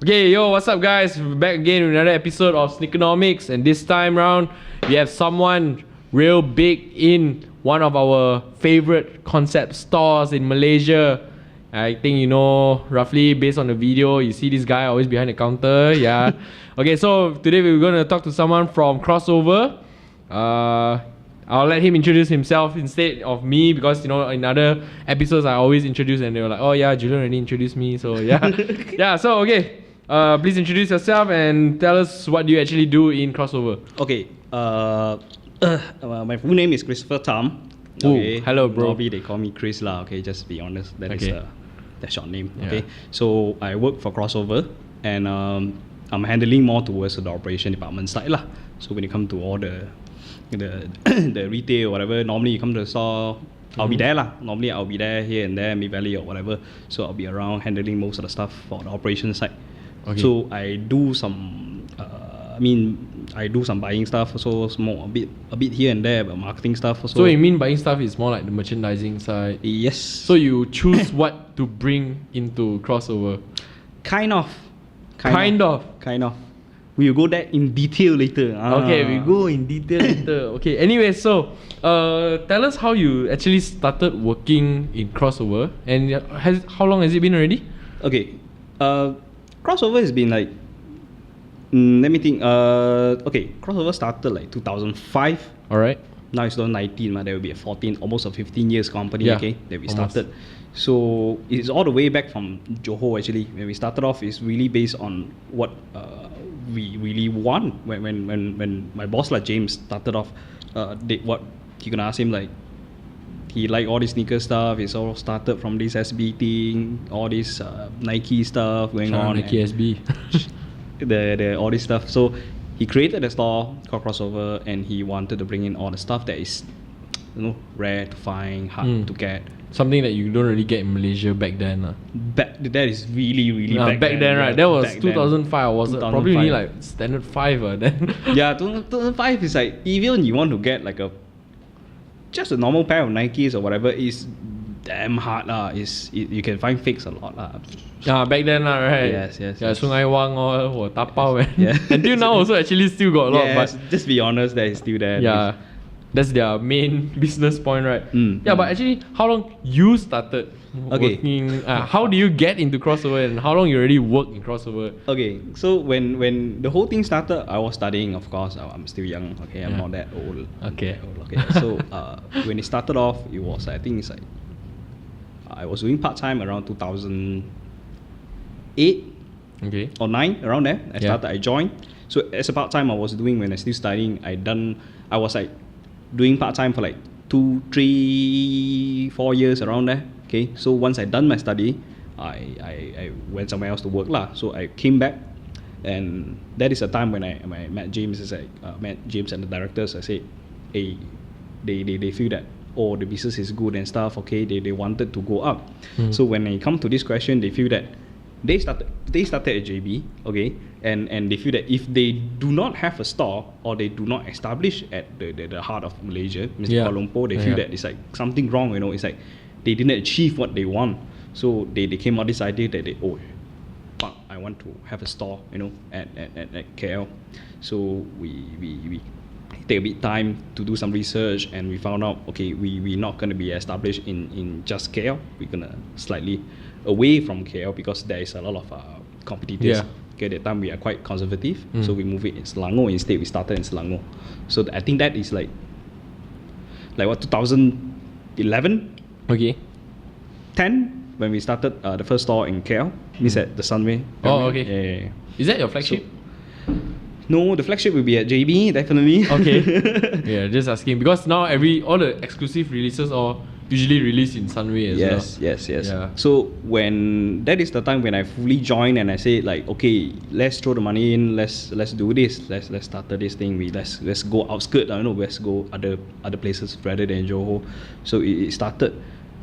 Okay, yo, what's up, guys? We're back again with another episode of Sneakernomics, and this time round, we have someone real big in one of our favorite concept stores in Malaysia. I think you know roughly based on the video. You see this guy always behind the counter. Yeah. Okay, so today we're gonna talk to someone from Crossover. I'll let him introduce himself instead of me because you know in other episodes I always introduce and they were like, oh yeah, Julian already introduced me. So yeah, yeah. So okay. Please introduce yourself and tell us what you actually do in Crossover. Okay, my full name is Christopher Tam. Okay. Hello, bro. Normally they call me Chris lah. Okay, just be honest. That is the short name. Yeah. Okay, so I work for Crossover and I'm handling more towards the operation department side lah. So when you come to all the retail or whatever, normally you come to the store. I'll be there lah. Normally I'll be there here and there, Mid Valley or whatever. So I'll be around handling most of the stuff for the operation side. Okay. So I do some, I do some buying stuff. So small, a bit here and there, but marketing stuff. Also. So you mean buying stuff is more like the merchandising side? Yes. So you choose what to bring into Crossover? Kind of. We'll go that in detail later. Okay, we go in detail later. Okay. Anyway, so tell us how you actually started working in Crossover, and how long has it been already? Okay. Crossover has been like, let me think. Okay, Crossover started like 2005. All right. Now it's 2019, there will be a almost a 15 years company. Yeah, okay, that we almost. started. So it's all the way back from Johor actually. When we started off, it's really based on what we really want. When my boss like James started off, what you gonna ask him like. He liked all this sneaker stuff. It's all started from this SB thing, all this Nike stuff going on. Nike SB. the all this stuff. So he created a store called Crossover, and he wanted to bring in all the stuff that is, rare to find, hard to get. Something that you don't really get in Malaysia back then. That is really back then, right? That was 2005. Was 2005. Probably only like standard 5 then. Yeah, 2005 is like even you want to get like just a normal pair of Nikes or whatever is damn hard lah. You can find fakes a lot lah. Yeah, back then lah, right? Yes. Yeah, Sungai Wang or Tapao. Yeah. Until now also actually still got a lot. Yes, but just be honest, that is still there. Yeah, that's their main business point, right? Yeah, but actually, how long you started working? How do you get into Crossover, and how long you already work in Crossover? Okay, so when the whole thing started, I was studying, of course. I'm still young. Okay, I'm not that old. Okay. So when it started off, it was, I think it's like I was doing part time around 2008. Okay. Or 9, around there. I joined. So as a part time I was doing when I still studying, I was like doing part time for like 2, 3, 4 years around there. Okay, so once I done my study, I went somewhere else to work lah. So I came back, and that is the time when I met James. Met James and the directors. I said, hey, they feel that the business is good and stuff. Okay, they wanted to go up. So when I come to this question, they feel that they started at JB. Okay, and they feel that if they do not have a store or they do not establish at the heart of Malaysia, Kuala Lumpur, they feel that it's like something wrong. It's like they didn't achieve what they want. So they came out this idea that I want to have a store, at KL. So we take a bit time to do some research, and we found out, okay, we're not going to be established in just KL. We're going to slightly away from KL because there is a lot of competitors. Okay, at that time we are quite conservative, so we move it in Selangor instead. We started in Selangor. So I think that is like what, 2011? Okay. 10 when we started the first store in KL. Means at the Sunway. Oh, okay. Yeah. Is that your flagship? No, the flagship will be at JB, definitely. Okay. Yeah, just asking because now all the exclusive releases are usually released in Sunway as well. Yes. Yeah. So when that is the time when I fully joined, and I say like, okay, let's throw the money in, let's do this, let's start this thing. Let's go outskirts. Let's go other places rather than Johor. So it started.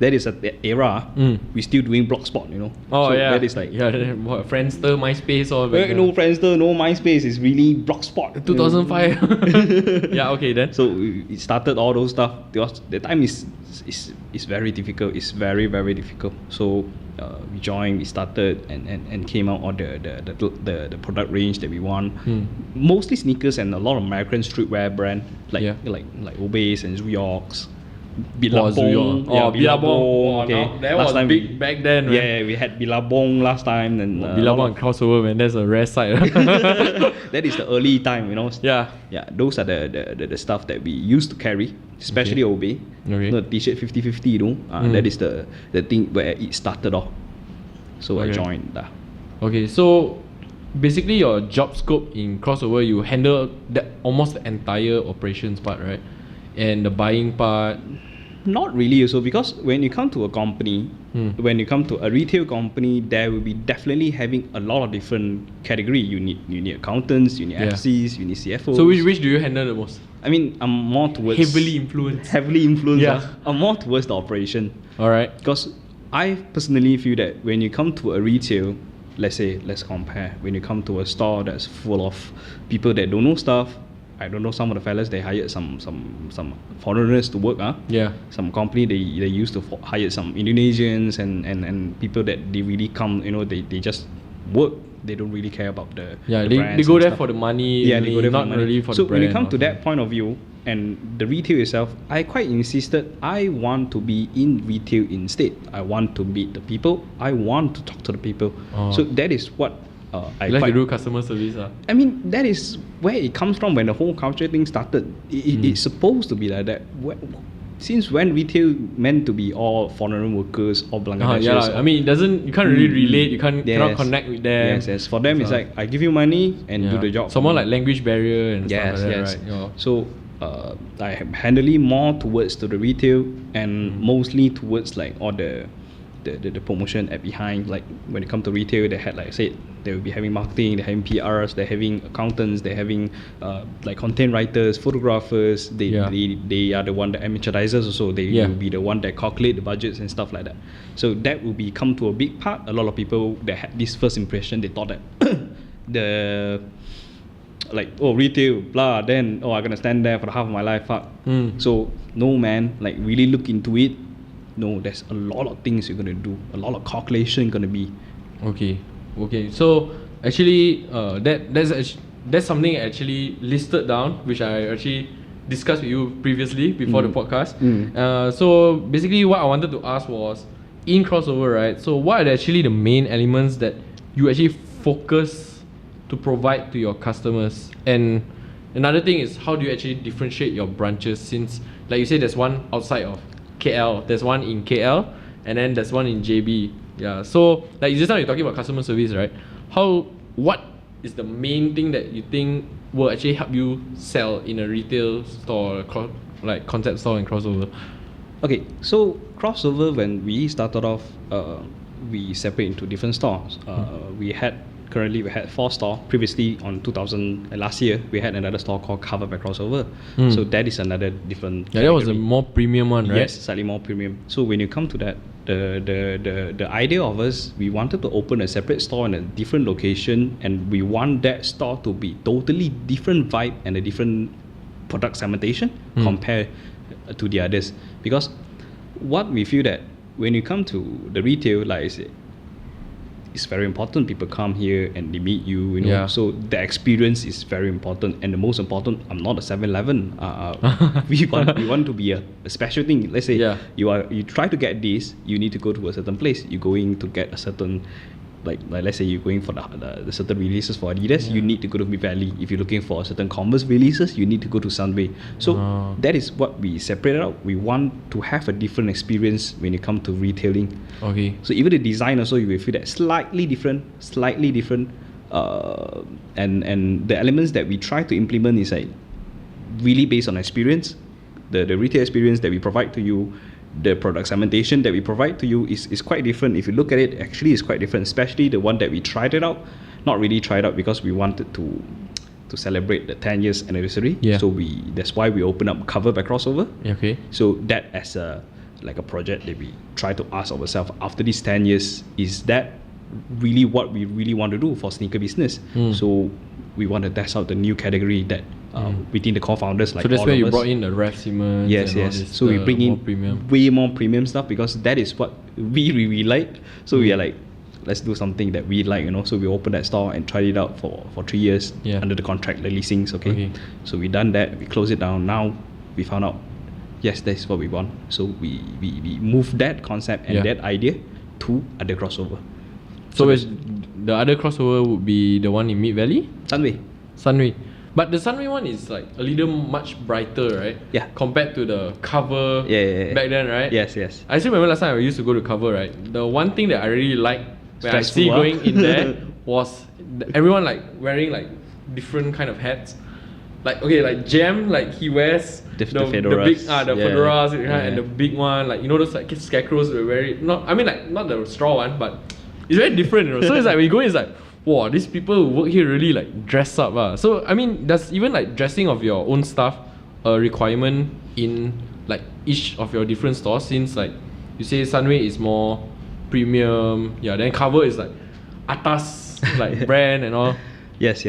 That is at that era. We still doing Blogspot, Oh, so yeah. that is like what, Friendster, MySpace, or no Friendster, no MySpace. It's really Blogspot. 2005. Yeah. Okay then. So it started all those stuff. Because the time is it's very difficult. It's very, very difficult. So we joined, we started, and came out on the product range that we want. Mostly sneakers and a lot of American streetwear brand like Obeys and Zuyocks. Billabong. Billabong. Okay. That was big back then, man. Yeah, we had Billabong last time. And Billabong and crossover, man. That's a rare sight. That is the early time, you know. Yeah. Yeah, those are the stuff that we used to carry, especially Obey. Okay. The t-shirt 50-50, you know. That is the thing where it started off. So I joined. Okay, so basically your job scope in crossover, you handle almost the entire operations part, right? And the buying part. Not really also, because when you come to a company, when you come to a retail company, there will be definitely having a lot of different category. You need accountants, you need FCs, you need CFOs. So which do you handle the most? I mean, I'm more towards Heavily influenced. Yeah. I'm more towards the operation. Alright. Because I personally feel that when you come to a retail, let's compare. When you come to a store that's full of people that don't know stuff, I don't know, some of the fellas, they hired some foreigners to work. Yeah. Some company, they used to hire some Indonesians and people that they really come, you know, they just work. They don't really care about the they go there for the money. Yeah, they go there not for the money. really for so the brand. When you come to that point of view and the retail itself, I quite insisted I want to be in retail instead. I want to meet the people. I want to talk to the people. So that is what I like to do customer service. I mean, that is where it comes from when the whole culture thing started. It's supposed to be like that. Since when retail meant to be all foreign workers or Bangladeshis? I mean, you can't really relate. You cannot connect with them. Yes. For them, it's like I give you money and do the job. Somewhat like language barrier and stuff like that, right? So I am handling more towards to the retail and mostly towards like all the promotion at behind. Like when it comes to retail, they had, like I said, they will be having marketing, they're having PRs, they're having accountants, they're having like content writers, photographers. They are the one that amateurizers also. They will be the one that calculate the budgets and stuff like that. So that will become to a big part. A lot of people that had this first impression, they thought that retail, blah, then I'm gonna stand there for the half of my life, fuck. So no, man, like really look into it. No, there's a lot of things you're gonna do, a lot of calculation gonna be. Okay. So actually, that's something I actually listed down, which I actually discussed with you previously before the podcast. So basically, what I wanted to ask was, in crossover, right? So what are actually the main elements that you actually focus to provide to your customers? And another thing is, how do you actually differentiate your branches? Since, like you said, there's one outside of KL, there's one in KL, and then there's one in JB. Yeah. So like just now you're talking about customer service, right? What is the main thing that you think will actually help you sell in a retail store, like concept store and crossover? Okay, so crossover, when we started off, we separate into different stores. Currently we had 4 stores. Previously on last year we had another store called Covered by Crossover. So that is another different category. That was a more premium one, right? Yes, slightly more premium. So when you come to that, the idea of us, we wanted to open a separate store in a different location, and we want that store to be totally different vibe and a different product segmentation compared to the others. Because what we feel that when you come to the retail, like I said, it's very important. People come here and they meet you, So the experience is very important, and the most important, I'm not a 7-Eleven. We want to be a special thing. Let's say you try to get this, you need to go to a certain place. You're going to get a certain, like let's say you're going for the certain releases for Adidas, you need to go to Mid Valley. If you're looking for certain Converse releases, you need to go to Sunway. So that is what we separated out. We want to have a different experience when it comes to retailing. Okay. So even the design also, you will feel that slightly different. And the elements that we try to implement is like really based on experience. The retail experience that we provide to you, the product segmentation that we provide to you is quite different. If you look at it, actually it's quite different, especially the one that we tried it out. Not really tried out because we wanted to celebrate the 10 years anniversary. So that's why we opened up Covered by Crossover. Okay. So that as a project that we try to ask ourselves after these 10 years, is that really what we really want to do for sneaker business? So we want to test out the new category that within the co-founders. Like So that's all where of you us. brought in the Ref Simmons. Yes, and all yes. this, So we bring more in premium. way more premium stuff because that is what we really like. So we are like, let's do something that we like, So we opened that store and tried it out for 3 years under the contract, the leasings, okay? So we done that, we closed it down. Now we found out, yes, that's what we want. So we moved that concept and that idea to other crossover. So the other crossover would be the one in Mid Valley? Sunway. But the Sunway one is like a little much brighter, right? Yeah. Compared to the cover back then, right? Yes, yes. I still remember last time I used to go to cover, right? The one thing that I really liked when I see Stressful, going in there was everyone like wearing like different kind of hats. Like like Jam, like he wears the the fedoras. big fedoras and the big one, like those like scarecrows were very not the straw one, but it's very different, So it's like when you go in, it's like, wow, these people who work here really like dress up. So I mean, does even like dressing of your own stuff a requirement in like each of your different stores? Since like you say Sunway is more premium, then Cover is like atas like brand and all. Yes.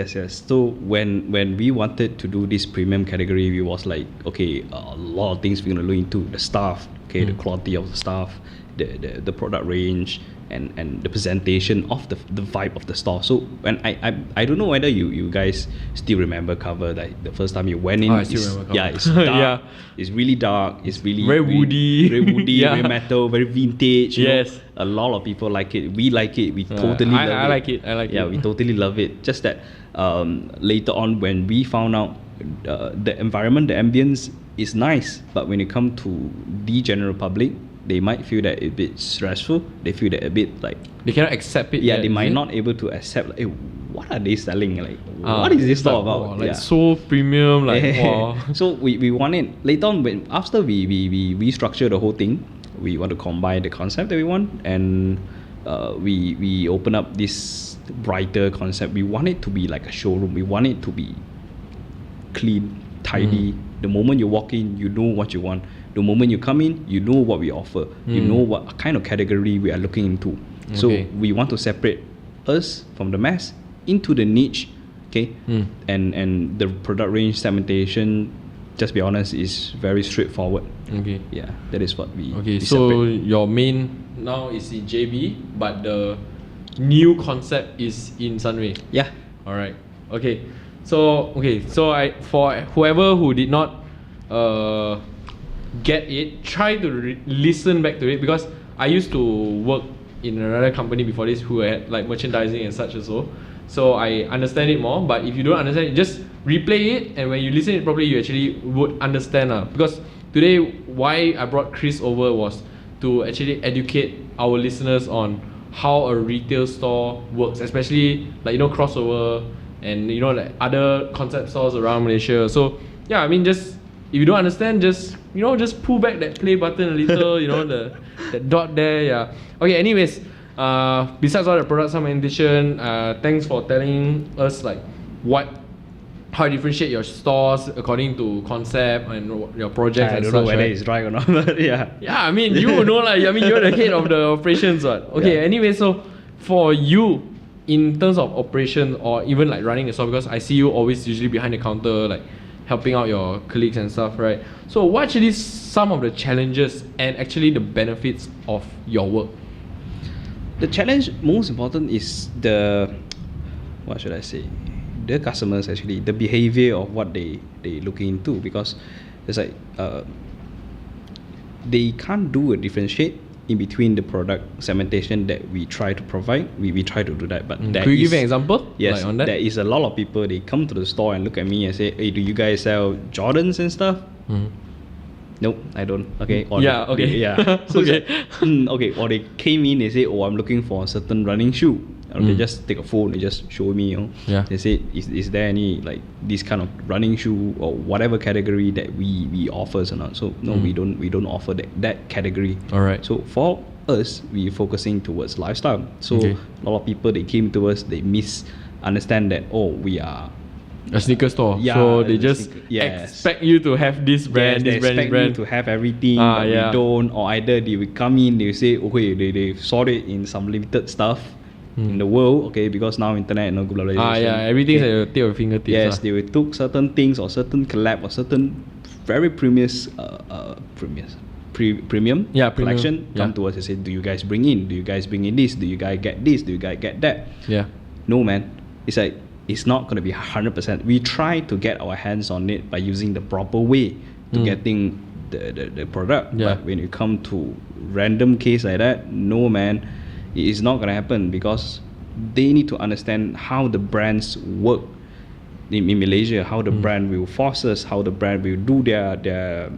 So when we wanted to do this premium category, we was like, okay, a lot of things we're gonna look into: the staff, the quality of the staff, the product range, and the presentation of the vibe of the store. So when I don't know whether you guys still remember Cover, like the first time you went in. I still remember Cover. Yeah, it's dark. It's really dark. It's really very woody, very metal, very vintage. Yes. A lot of people like it. We like it. We totally love it. I like it. I like it. Yeah, we totally love it. Just that later on when we found out the environment, the ambience is nice, but when it comes to the general public, they might feel that a bit stressful. They feel that a bit like they cannot accept it. Yeah, they might not able to accept. Like, hey, what are they selling? Like, what is this store about? Wow, like so premium. Like, wow. So we wanted later on after we restructure the whole thing, we want to combine the concept that we want, and we open up this brighter concept. We want it to be like a showroom. We want it to be clean, tidy. The moment you walk in, you know what you want. The moment you come in, you know what we offer. You know what kind of category we are looking into. So we want to separate us from the mass into the niche, and the product range segmentation, just be honest, is very straightforward. Yeah, that is what we so separate. your main now is in JB, but the new concept is in Sunway. Yeah. Alright. So I for whoever who did not get it, try to listen back to it, because I used to work in another company before this who had like merchandising and such as well. So I understand it more, but if you don't understand it, just replay it, and when you listen it properly, you actually would understand. Because today, why I brought Chris over was to actually educate our listeners on how a retail store works, especially like crossover and like other concept stores around Malaysia. So yeah, I mean, just if you don't understand, just just pull back that play button a little, that dot there. Yeah. Okay. Anyways, besides all the product segmentation, thanks for telling us like how you differentiate your stores according to concept and your projects. I and don't such, know whether right? it's right or not, but yeah. Yeah, I mean, you know, like, I mean, you're the head of the operations, what? Okay, anyway, so for you, in terms of operation or even like running the store, because I see you always usually behind the counter, like helping out your colleagues and stuff, right? So what actually some of the challenges and actually the benefits of your work? The challenge most important is what should I say? The customers, actually, the behavior of what they look into, because it's like they can't do a differentiate in between the product segmentation that we try to provide. We try to do that, but could you give an example? Yes, like on that? There is a lot of people, they come to the store and look at me and say, hey, do you guys sell Jordans and stuff? Nope, I don't. Okay. Or yeah. Okay. Yeah. So okay. Okay. Or they came in, they say, oh, I'm looking for a certain running shoe. Or they just take a phone, they just show me, Yeah. They say, is there any like this kind of running shoe or whatever category that we offers or not? So no, we don't offer that category. Alright. So for us, we focusing towards lifestyle. So a lot of people, they came to us, they misunderstand that, oh, we are a sneaker store. Yeah, so they just expect you to have this brand, they this brand, expect this brand. you to have everything, but we don't. Or either they will come in, they will say, okay, they saw it in some limited stuff, in the world, okay, because now internet and globalization. Everything's at your tip of your fingertips. Yes, they will took certain things or certain collab or certain very premium Premium, collection yeah. come to us and say, do you guys bring in? Do you guys bring in this? Do you guys get this? Do you guys get that? Yeah. No, man. It's like, it's not going to be 100%. We try to get our hands on it by using the proper way to getting the product. Yeah. But when you come to random case like that, no, man, it is not going to happen, because they need to understand how the brands work in Malaysia, how the brand will force us, how the brand will do their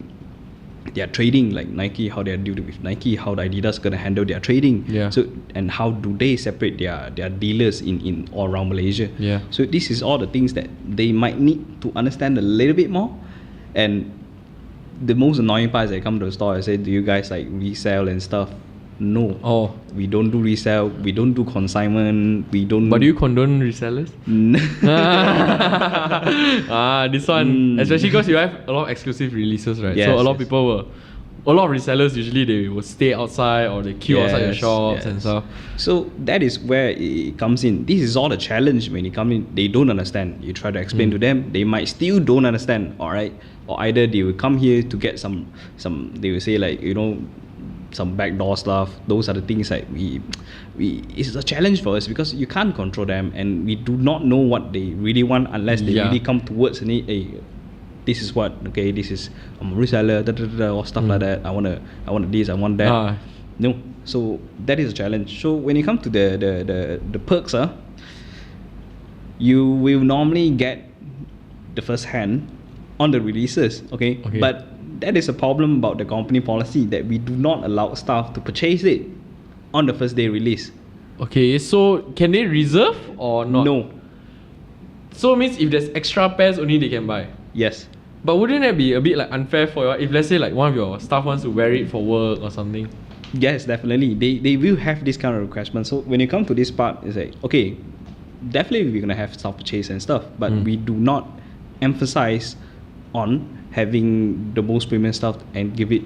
trading, like Nike, how they're dealing with Nike, how the Adidas gonna handle their trading. Yeah. So, and how do they separate their dealers in all around Malaysia. Yeah. So this is all the things that they might need to understand a little bit more. And the most annoying part is they come to the store and say, do you guys like resell and stuff? No. Oh. We don't do resell, we don't do consignment, we don't. But do you condone resellers? This one, especially because you have a lot of exclusive releases, right? Yes, so a lot of yes. people will, a lot of resellers usually they will stay outside or they queue outside your shops and stuff. So that is where it comes in. This is all the challenge when it comes in. They don't understand. You try to explain to them, they might still don't understand. All right, or either they will come here to get some. They will say like, you know, some backdoor stuff. Those are the things that we it's a challenge for us, because you can't control them, and we do not know what they really want unless they really come towards and hey, this is what, okay, this is, I'm a reseller, or stuff like that. I want this, I want that. No, so that is a challenge. So when you come to the perks, you will normally get the first hand on the releases, okay? But that is a problem about the company policy, that we do not allow staff to purchase it on the first day release. Okay, so can they reserve or not? No. So it means if there's extra pairs, only they can buy. Yes. But wouldn't that be a bit like unfair for you if let's say like one of your staff wants to wear it for work or something? Yes, definitely. They will have this kind of requirement. So when you come to this part, it's like, okay, definitely we're gonna have staff purchase and stuff, but we do not emphasize on having the most premium stuff and give it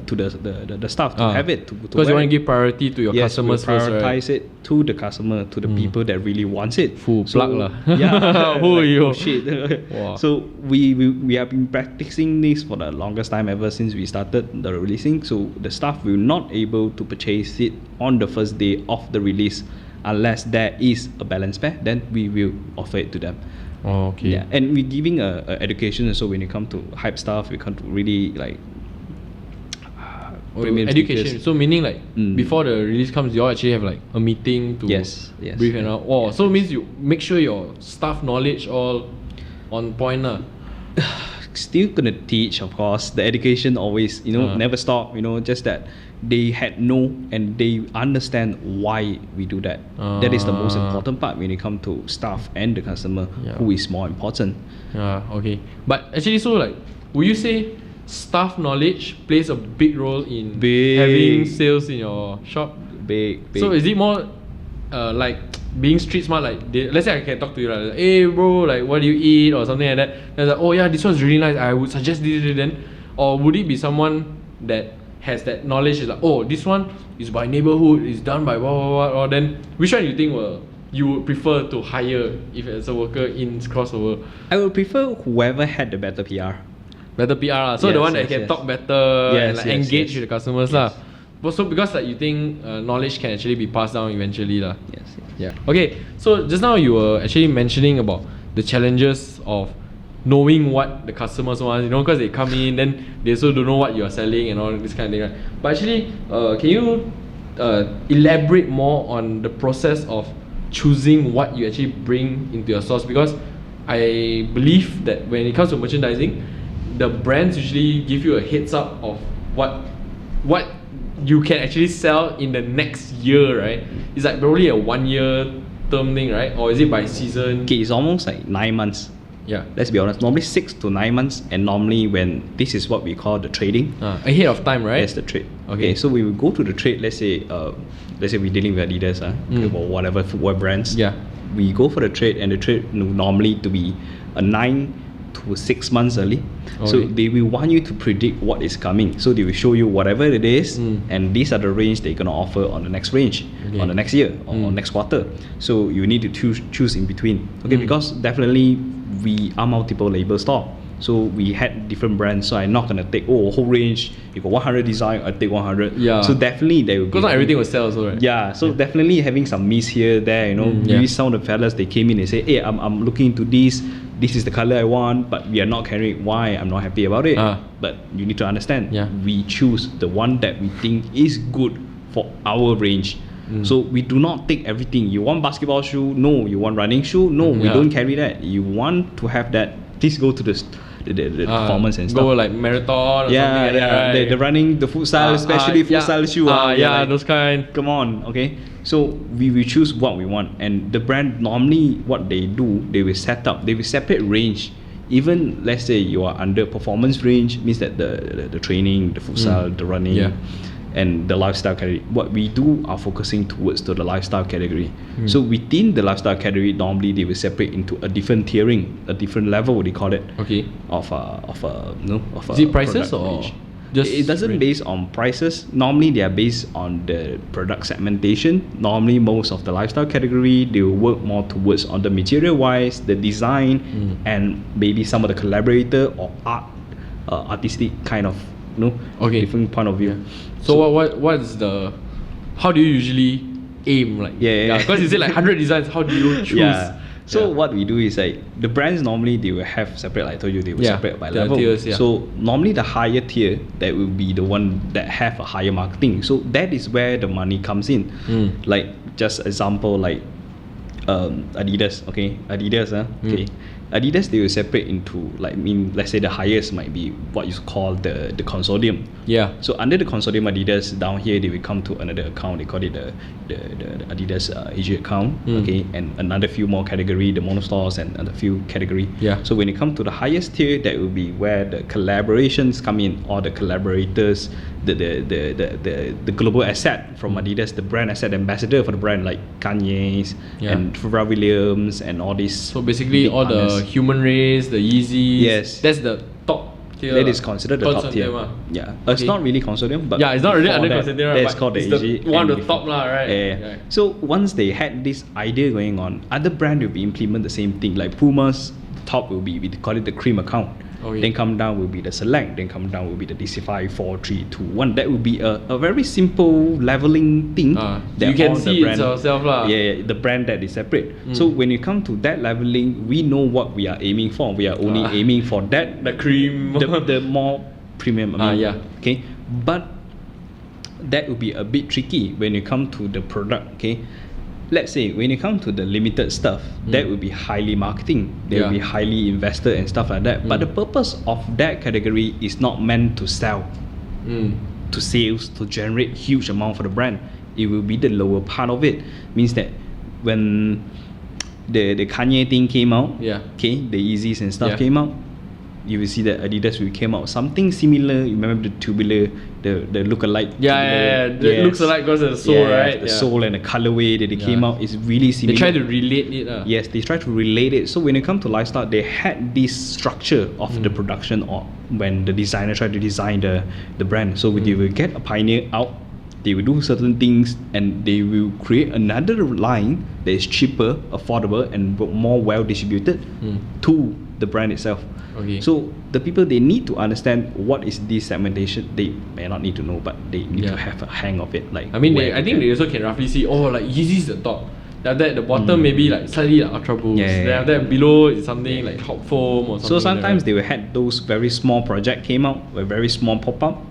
to the staff to have it to because you want to give priority to your customers first, right? Prioritize it to the customer, to the people that really wants it. Full plug lah. Yeah. Who are you? Oh shit. So we have been practicing this for the longest time, ever since we started the releasing. So the staff will not able to purchase it on the first day of the release unless there is a balance pair. Then we will offer it to them. Oh, okay. Yeah, and we're giving a education. So when you come to hype stuff, we come to really like premium education. sneakers. So meaning like before the release comes, you all actually have like a meeting to brief and all. Oh, so it means you make sure your staff knowledge all on point lah. Still gonna teach, of course. The education always, never stop. Just that they had know and they understand why we do that. That is the most important part when it comes to staff and the customer, who is more important. Okay. But actually, so like, would you say staff knowledge plays a big role in having sales in your shop? Big. So is it more like being street smart? Like let's say I can talk to you like, hey bro, like what do you eat or something like that. And like, oh yeah, this one's really nice, I would suggest this then. Or would it be someone that has that knowledge, is like, oh, this one is by neighborhood, is done by blah. Or then which one you think you would prefer to hire if as a worker in crossover? I would prefer whoever had the better PR. Better PR lah. So the one that can talk better and like engage with the customers lah. So because like you think knowledge can actually be passed down eventually lah. Yeah. Okay, so just now you were actually mentioning about the challenges of knowing what the customers want, because they come in, then they also don't know what you are selling and all this kind of thing, right? But actually, can you elaborate more on the process of choosing what you actually bring into your stores? Because I believe that when it comes to merchandising, the brands usually give you a heads up of what you can actually sell in the next year, right? It's like probably a 1 year term thing, right? Or is it by season? Okay, it's almost like 9 months. Yeah. Let's be honest. Normally 6 to 9 months, and normally when this is what we call the trading. Ahead of time, right? Yes, the trade. Okay, so we will go to the trade. Let's say we're dealing with Adidas, or whatever footwear brands. Yeah. We go for the trade, and the trade normally to be a 9 to 6 months early. So Okay. they will want you to predict what is coming. So they will show you whatever it is, and these are the range they're gonna offer on the next range, Okay. on the next year, or next quarter. So you need to choose in between. Okay, because definitely we are multiple label store. So we had different brands. So I'm not gonna take whole range. You got 100 design, I take 100. Yeah. So definitely there will be. Because not everything will sell also, right? Yeah, so definitely having some miss here, there, you know. Maybe some of the fellas they came in and say, hey, I'm looking into this. This is the color I want, but we are not carrying. Why? I'm not happy about it. But you need to understand. Yeah. We choose the one that we think is good for our range. So we do not take everything. You want basketball shoe? No. You want running shoe? No. We don't carry that. You want to have that? Please go to the performance and stuff. Go like marathon or something like that, right? The running, the futsal, especially futsal shoe. Like, those kind. Come on, okay. So we choose what we want, and the brand normally what they do, they will separate range. Even let's say you are under performance range, means that the training, the futsal, the running, and the lifestyle category. What we do are focusing towards to the lifestyle category. So within the lifestyle category, normally they will separate into a different tiering, a different level. They call it. Okay. Of Is it prices product or range. just It doesn't base on prices. Normally they are based on the product segmentation. Normally most of the lifestyle category, they will work more towards on the material wise, the design, and maybe some of the collaborator or artistic kind of different point of view. So what is the, how do you usually aim, like? Because you say like 100 designs, how do you choose? So what we do is like the brands normally they will have separate, like I told you, they will separate by the level. tiers, So normally the higher tier that will be the one that have a higher marketing. So that is where the money comes in. Like just example like Adidas, okay? Okay. Adidas they will separate into like let's say the highest might be what you call the consortium. So under the consortium Adidas, down here they will come to another account. They call it the Adidas Asia account. Okay, and another few more category, the monostores and another few category. So when it comes to the highest tier, that will be where the collaborations come in, or the collaborators, the global asset from Adidas, the brand asset ambassador for the brand like Kanye's and Pharrell Williams and all these. So basically all the human race, the Yeezys. That's the top tier. That is considered the top tier. It's not really consortium, but it's not really under consortium. That's called the AG. One of the top lah, right? So once they had this idea going on, other brand will be implement the same thing. Like Puma's top will be, we call it the cream account. Then come down will be the select. Then come down will be the DC5 4 3 2 1. That will be a very simple leveling thing. That you can all see the brand, it yourself lah. The brand that is separate. So when you come to that leveling, we know what we are aiming for. We are only aiming for that, the cream, the more premium. Okay, but that will be a bit tricky when you come to the product. Okay. Let's say when you come to the limited stuff, that will be highly marketing. They will be highly invested and stuff like that. But the purpose of that category is not meant to sell, to sales, to generate huge amount for the brand. It will be the lower part of it. Means that when the Kanye thing came out, okay, the Yeezys and stuff came out, you will see that Adidas will came out something similar. You remember the tubular, the look-alike. The looks alike because of the sole, right? The sole and the colorway that they came out is really similar. They try to relate it. Yes, they try to relate it. So when it comes to lifestyle, they had this structure of the production, or when the designer tried to design the brand. So they will get a pioneer out, they will do certain things, and they will create another line that is cheaper, affordable, and more well distributed to the brand itself. So the people, they need to understand what is this segmentation. They may not need to know, but they need to have a hang of it. Like I mean, I think they also can roughly see, like Yeezy's the top. Then after that, the bottom maybe like slightly like Ultra Boost. Then after that, below is something like Top Foam or something. So sometimes they will had those very small project came out, a very small pop up,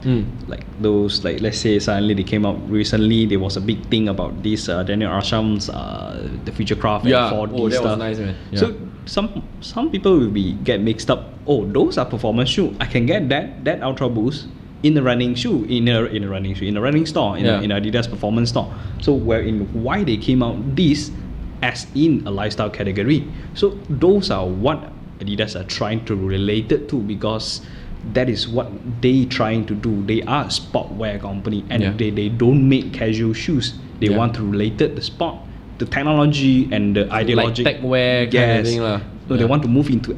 like those, like let's say suddenly they came out recently. There was a big thing about this Daniel Arsham's the Futurecraft and 4D that stuff. was nice, man. So some people will get mixed up. Those are performance shoe. I can get that Ultra Boost in the running shoe, in a running store, in Adidas performance store. So why they came out this as in a lifestyle category. So those are what Adidas are trying to relate it to, because that is what they trying to do. They are a sportwear company, and they don't make casual shoes. They want to relate it the sport, the technology and the ideology. Like tech wear kind of thing lah. So they want to move into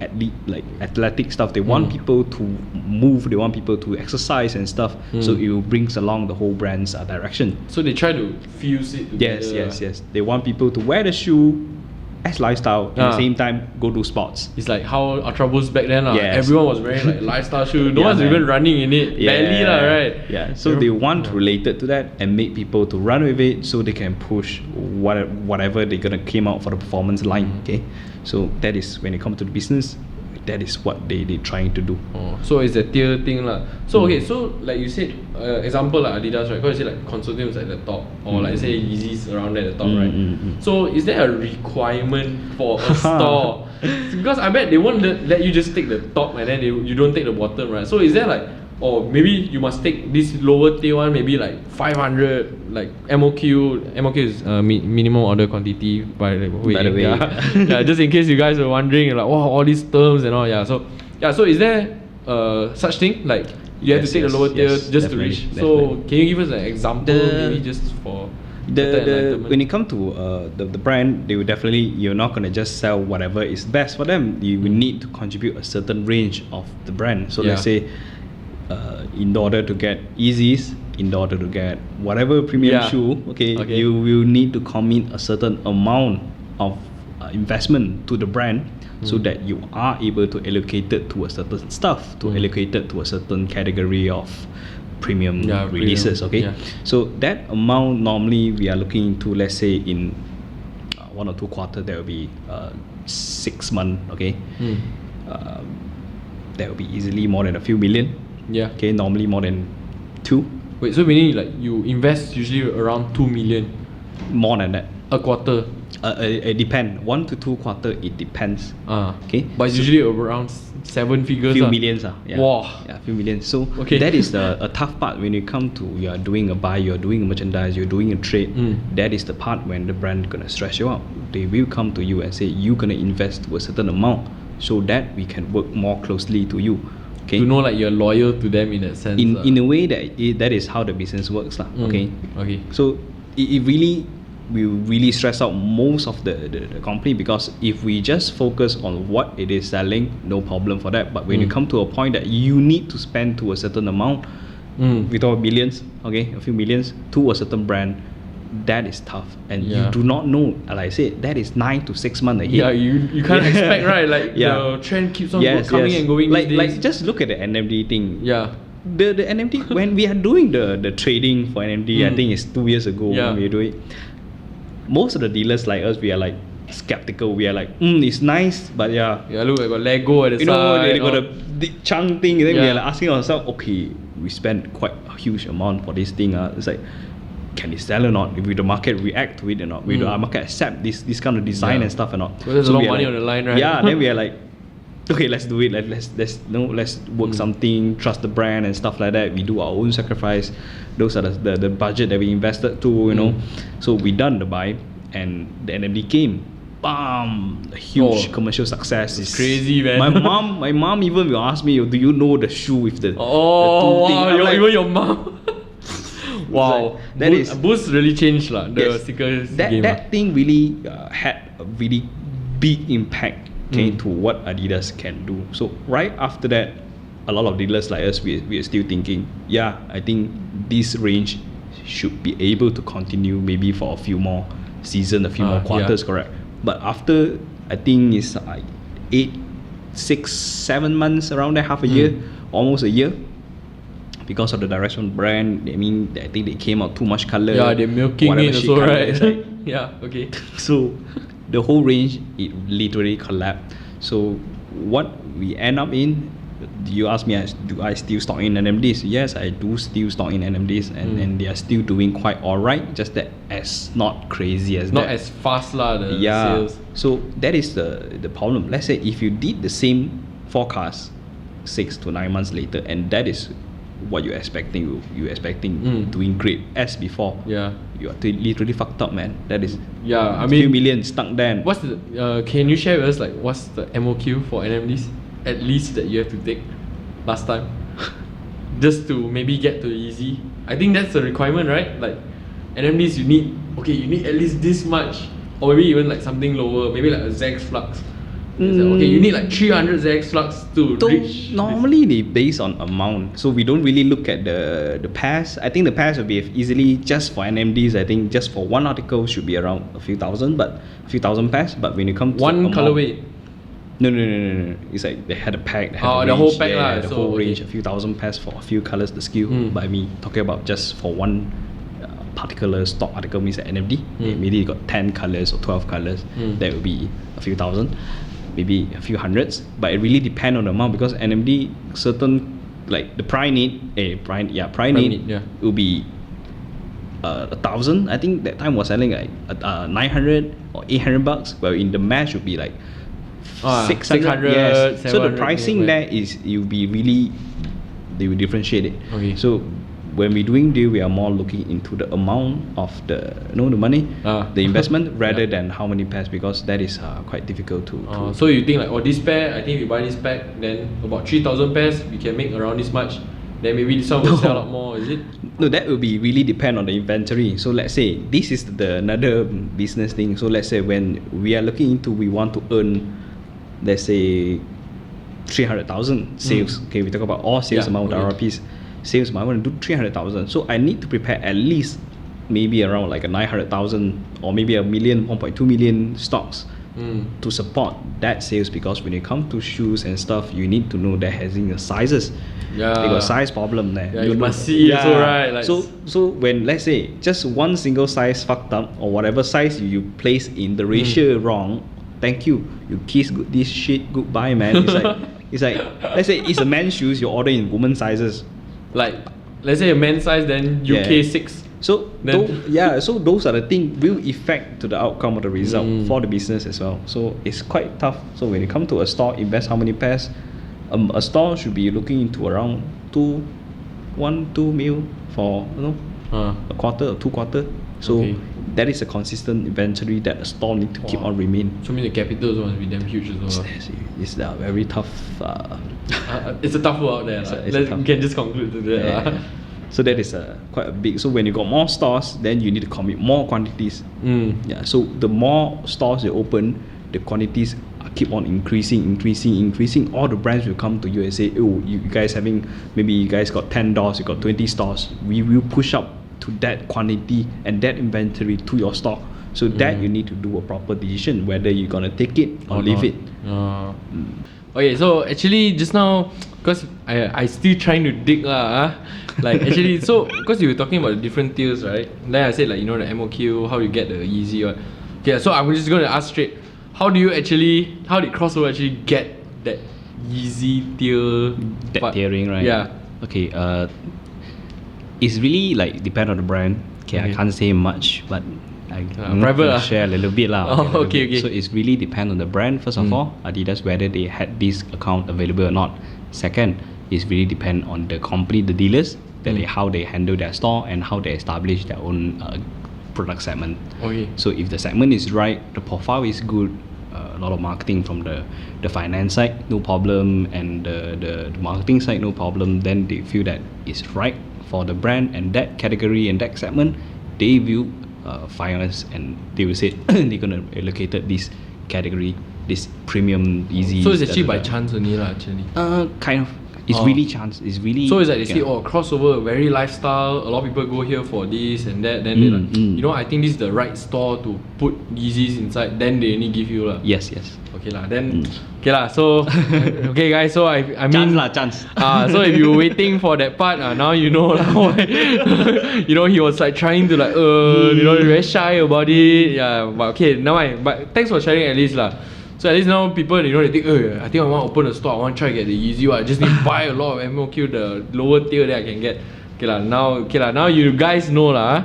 athletic stuff. They want people to move. They want people to exercise and stuff. So it brings along the whole brand's direction. So they try to fuse it together. Yes. They want people to wear the shoe as lifestyle, at the same time go do sports. It's like how Ultra Boost back then. Yes. Everyone was wearing like lifestyle shoe. No one's even running in it. Barely, right? Yeah. So they want related to that and make people to run with it so they can push whatever they're gonna came out for the performance line. Okay. So that is when it comes to the business, that is what they're trying to do. So it's a tier thing lah. So okay, so like you said, example like Adidas, right? Because you say like Consortium's at the top, or like say Yeezy's around at the top, right? So is there a requirement for a store? Because I bet they won't let you just take the top and then you don't take the bottom, right? So is there like, or maybe you must take this lower tier one, maybe like 500, like MOQ. MOQ is minimum order quantity by the way. Yeah, just in case you guys are wondering, like, wow, all these terms and all. So is there such thing? Like you have to take the lower tier just to reach. So can you give us an example, maybe just for when it comes to the brand, they will definitely, you're not gonna just sell whatever is best for them. You will need to contribute a certain range of the brand. So let's say, in order to get Yeezys, in order to get whatever premium shoe, you will need to commit a certain amount of investment to the brand, so that you are able to allocate it to a certain stuff, to allocate it to a certain category of premium releases. So that amount normally we are looking into, let's say in 1 or 2 quarters, there will be 6 months. That will be easily more than a few million. Normally more than 2. Wait, so meaning like you invest usually around 2 million? More than that. A quarter? It depends. 1 to 2 quarters, it depends. But it's usually around 7 figures. Few millions. Wow. Yeah, few millions. So that is a tough part when you come to, you are doing a buy, you're doing a merchandise, you're doing a trade. That is the part when the brand gonna stress you out. They will come to you and say, you're gonna invest to a certain amount so that we can work more closely to you. To know like you're loyal to them in that sense. In a way that is how the business works. So it really will really stress out most of the company, because if we just focus on what it is selling, no problem for that. But when you come to a point that you need to spend to a certain amount, without millions, a few millions to a certain brand, that is tough, and you do not know. Like I said, that is 9 to 6 months ahead. Yeah, you can't expect, right? Like the trend keeps on coming and going. Like just look at the NMD thing. The NMD when we are doing the trading for NMD, I think it's 2 years ago when we do it. Most of the dealers like us, we are like skeptical. We are like, it's nice, but look, I got Lego at the side. They got a chunk thing. Then we are like asking ourselves, okay, we spent quite a huge amount for this thing. It's like, can it sell or not? Will the market react to it or not? Will the market accept this kind of design and stuff or not? Well, there's a lot of money on the line, right? Then we are like, okay, let's do it. Let's work something, trust the brand and stuff like that. We do our own sacrifice. Those are the budget that we invested to, So we done the buy, and the NMD came. Bam! A huge commercial success. It's crazy, man. My mom even will ask me, do you know the shoe with the wow, thing? Even your mom. Wow, like, Boost really changed the stickers game. That thing really had a really big impact to what Adidas can do. So right after that, a lot of dealers like us, we are still thinking, I think this range should be able to continue maybe for a few more seasons, a few more quarters, correct? But after, I think it's like 6, 7 months, around there, half a year, almost a year. Because of the direction of the brand, I think they came out too much color. They're milking it also, right? So the whole range, it literally collapsed. So what we end up in, you ask me, do I still stock in NMDs? Yes, I do still stock in NMDs, and they are still doing quite alright. Just that as not crazy as not as fast the sales. So that is the problem. Let's say if you did the same forecast 6 to 9 months later, and that is what you're expecting doing great as before, you are literally fucked up, man. That is a few million stuck there. What's the can you share with us, like, what's the MOQ for NMDs at least that you have to take last time just to maybe get to Yeezy? I think that's a requirement, right? Like NMDs, you need at least this much, or maybe even like something lower, maybe like a Zags Flux. Okay, you need like 300 ZX Flux to reach. Normally they base on amount, so we don't really look at the pairs. I think the pairs will be easily just for NMDs. I think just for one article should be around a few thousand pairs. But when you come to one colorway. No. It's like they had a pack. They had a the range, whole pack yeah, lah. the So, whole okay. range, a few thousand pairs for a few colors, the SKU. But I mean, talking about just for one particular stock article means that NMD. Maybe you got 10 colors or 12 colors. That would be a few thousand, maybe a few hundreds. But it really depends on the amount because NMD certain like the prime need will be 1,000. I think that time was selling like 900 or 800 bucks. But in the mass would be like 600. Yes. So the pricing there is you'll be really they will differentiate it. Okay. So when we're doing deal, we are more looking into the amount of the the money, the investment rather than how many pairs because that is quite difficult to. So you think like this pair, I think we buy this pack, then about 3,000 pairs, we can make around this much. Then maybe this one will sell a lot more, is it? No, that will be really depend on the inventory. So let's say this is another business thing. So let's say when we are looking into, we want to earn, let's say 300,000 sales. Okay, we talk about all sales amount RRPs. Sales amount, I want to do 300,000. So I need to prepare at least maybe around like a 900,000 or maybe 1.2 million stocks to support that sales because when it comes to shoes and stuff, you need to know that having the sizes. Yeah. They got size problem there. Yeah, you must see also, right? Like so when let's say just one single size fucked up or whatever size you place in the ratio wrong, thank you. You kiss this shit goodbye, man. It's like let's say it's a man's shoes, you order in women's sizes. Like let's say a men's size, then UK 6. So so those are the things will affect to the outcome of the result for the business as well. So it's quite tough. So when you come to a store, invest how many pairs? A store should be looking into around 2 mil for a quarter or 2 quarter. So that is a consistent inventory that a store need to keep on remain. So mean the capitals must be damn huge as well. It's a very tough. It's a tough world out there. We can just conclude to that. So that is quite a big. So when you got more stores, then you need to commit more quantities. Yeah. So the more stores you open, the quantities keep on increasing. All the brands will come to you and say, oh, you guys maybe you guys got 10 doors, you got 20 stores. We will push up to that quantity and that inventory to your store. So that you need to do a proper decision whether you're gonna take it or leave it. Okay, so actually just now, because I still trying to dig lah. Like actually, so because you were talking about the different tiers, right? Then I said like the MOQ, how you get the easy one. Okay, so I'm just gonna ask straight. How did Crossover actually get that easy tier? That tiering, right? Yeah. Okay. It's really like depend on the brand. Okay. I can't say much, but I'm gonna share a little bit lah. Okay. So it's really depend on the brand first of all. Adidas whether they had this account available or not. Second, it's really depend on the company, the dealers, that how they handle their store and how they establish their own product segment. Okay. So if the segment is right, the profile is good, a lot of marketing from the finance side, no problem, and the marketing side, no problem, then they feel that it's right for the brand and that category and that segment, they will find us and they will say they're gonna allocate this category, this premium easy. So it's actually by chance only lah, actually. Kind of. It's really chance. It's really. So it's like they say, Crossover, very lifestyle. A lot of people go here for this and that. Then they like, I think this is the right store to put Yeezys inside. Then they only give you lah. Yes. Okay lah. Then okay lah. So okay guys. So I mean chance. So if you're waiting for that part, now you know lah why. He was like trying to like very shy about it. Yeah. But okay, now but thanks for sharing at least lah. So at least now people, they think, I think I want to open a store, I want to try to get the easy one. I just need to buy a lot of MOQ, the lower tier that I can get. Now you guys know lah.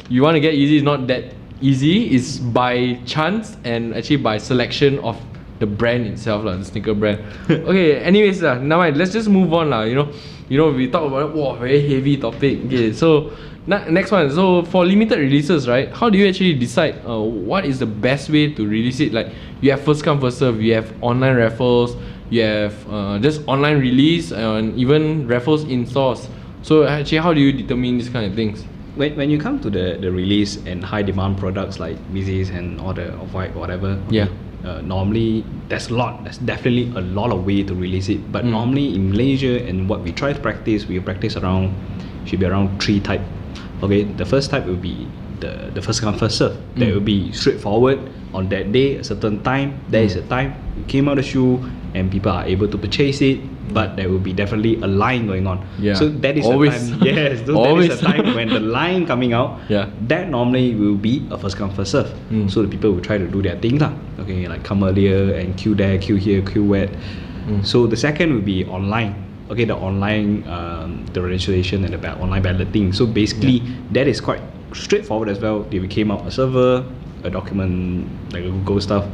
You want to get easy, it's not that easy. It's by chance and actually by selection of the brand itself lah, the sneaker brand. Okay, anyways now let's just move on lah. We talk about it, very heavy topic. Okay, so next one. So for limited releases, right? How do you actually decide what is the best way to release it? Like you have first come first serve, you have online raffles, you have just online release, and even raffles in stores. So actually, how do you determine these kind of things? When you come to the release and high demand products like Yeezys and all the Off-White whatever, normally there's definitely a lot of way to release it, but normally in Malaysia, and what we try to practice, should be around 3 type. Okay, the first type will be the first come first serve. That will be straightforward. On that day, a certain time, there is a time you came out the shoe and people are able to purchase it, but there will be definitely a line going on. So that is always. the time. Yes, that is the time when the line coming out. That normally will be a first come first serve. So the people will try to do their thing lah. Okay, like come earlier and queue there, queue here, queue wet. So the second will be online. Okay, the online, the registration and the online balloting. So basically, that is quite straightforward as well. They came out a server, a document, like a Google stuff,